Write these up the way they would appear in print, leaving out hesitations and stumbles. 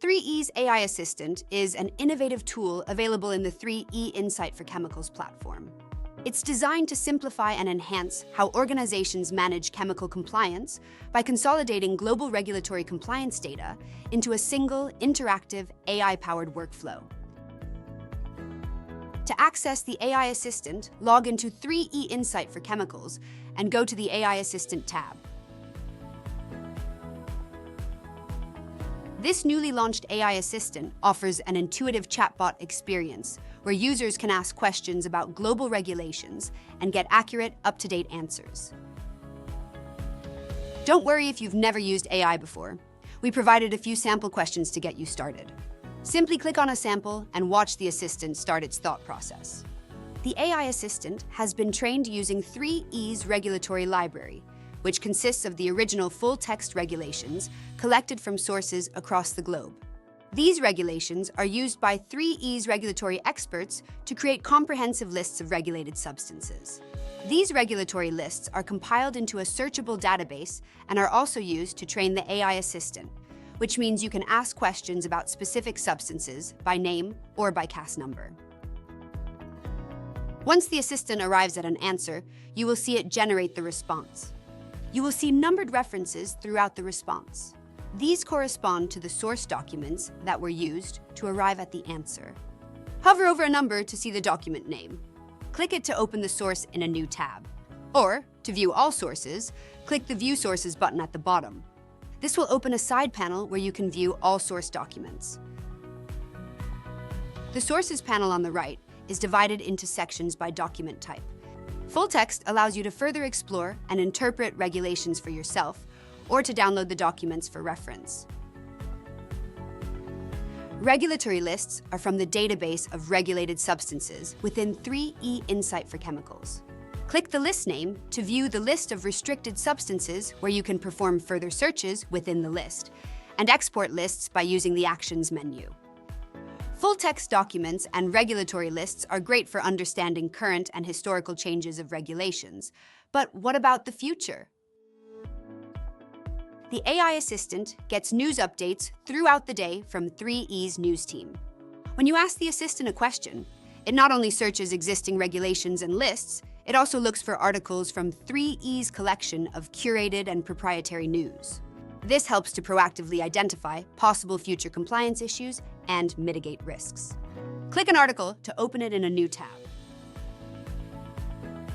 3E's AI Assistant is an innovative tool available in the 3E Insight for Chemicals platform. It's designed to simplify and enhance how organizations manage chemical compliance by consolidating global regulatory compliance data into a single, interactive, AI-powered workflow. To access the AI Assistant, log into 3E Insight for Chemicals and go to the AI Assistant tab. This newly launched AI Assistant offers an intuitive chatbot experience where users can ask questions about global regulations and get accurate, up-to-date answers. Don't worry if you've never used AI before. We provided a few sample questions to get you started. Simply click on a sample and watch the assistant start its thought process. The AI Assistant has been trained using 3E's regulatory library, which consists of the original full-text regulations collected from sources across the globe. These regulations are used by 3E's regulatory experts to create comprehensive lists of regulated substances. These regulatory lists are compiled into a searchable database and are also used to train the AI Assistant, which means you can ask questions about specific substances by name or by CAS number. Once the assistant arrives at an answer, you will see it generate the response. You will see numbered references throughout the response. These correspond to the source documents that were used to arrive at the answer. Hover over a number to see the document name. Click it to open the source in a new tab. Or, to view all sources, click the View Sources button at the bottom. This will open a side panel where you can view all source documents. The Sources panel on the right is divided into sections by document type. Full text allows you to further explore and interpret regulations for yourself, or to download the documents for reference. Regulatory lists are from the database of regulated substances within 3E Insight for Chemicals. Click the list name to view the list of restricted substances where you can perform further searches within the list, and export lists by using the Actions menu. Full-text documents and regulatory lists are great for understanding current and historical changes of regulations. But what about the future? The AI Assistant gets news updates throughout the day from 3E's news team. When you ask the assistant a question, it not only searches existing regulations and lists, it also looks for articles from 3E's collection of curated and proprietary news. This helps to proactively identify possible future compliance issues and mitigate risks. Click an article to open it in a new tab.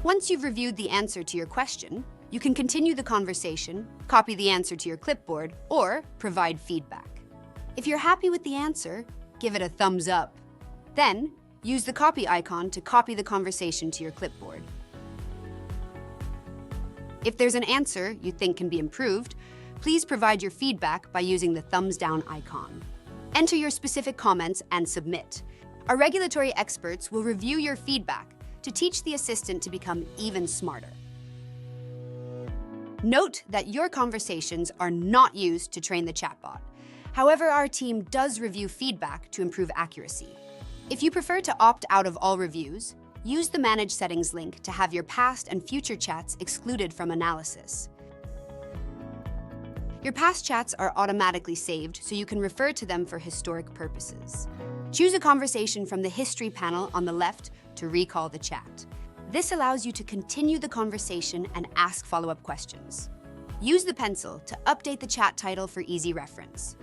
Once you've reviewed the answer to your question, you can continue the conversation, copy the answer to your clipboard, or provide feedback. If you're happy with the answer, give it a thumbs up. Then, use the copy icon to copy the conversation to your clipboard. If there's an answer you think can be improved, please provide your feedback by using the thumbs down icon. Enter your specific comments and submit. Our regulatory experts will review your feedback to teach the assistant to become even smarter. Note that your conversations are not used to train the chatbot. However, our team does review feedback to improve accuracy. If you prefer to opt out of all reviews, use the Manage Settings link to have your past and future chats excluded from analysis. Your past chats are automatically saved so you can refer to them for historic purposes. Choose a conversation from the History panel on the left to recall the chat. This allows you to continue the conversation and ask follow-up questions. Use the pencil to update the chat title for easy reference.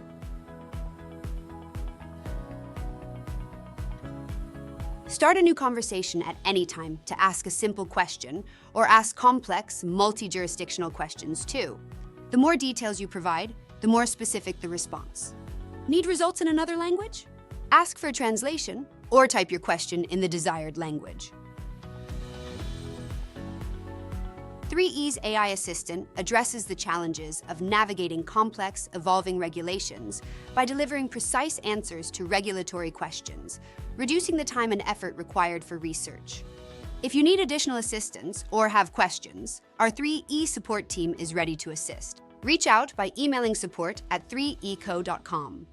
Start a new conversation at any time to ask a simple question or ask complex, multi-jurisdictional questions too. The more details you provide, the more specific the response. Need results in another language? Ask for a translation or type your question in the desired language. 3E's AI Assistant addresses the challenges of navigating complex, evolving regulations by delivering precise answers to regulatory questions, reducing the time and effort required for research. If you need additional assistance or have questions, our 3E support team is ready to assist. Reach out by emailing support@3eco.com.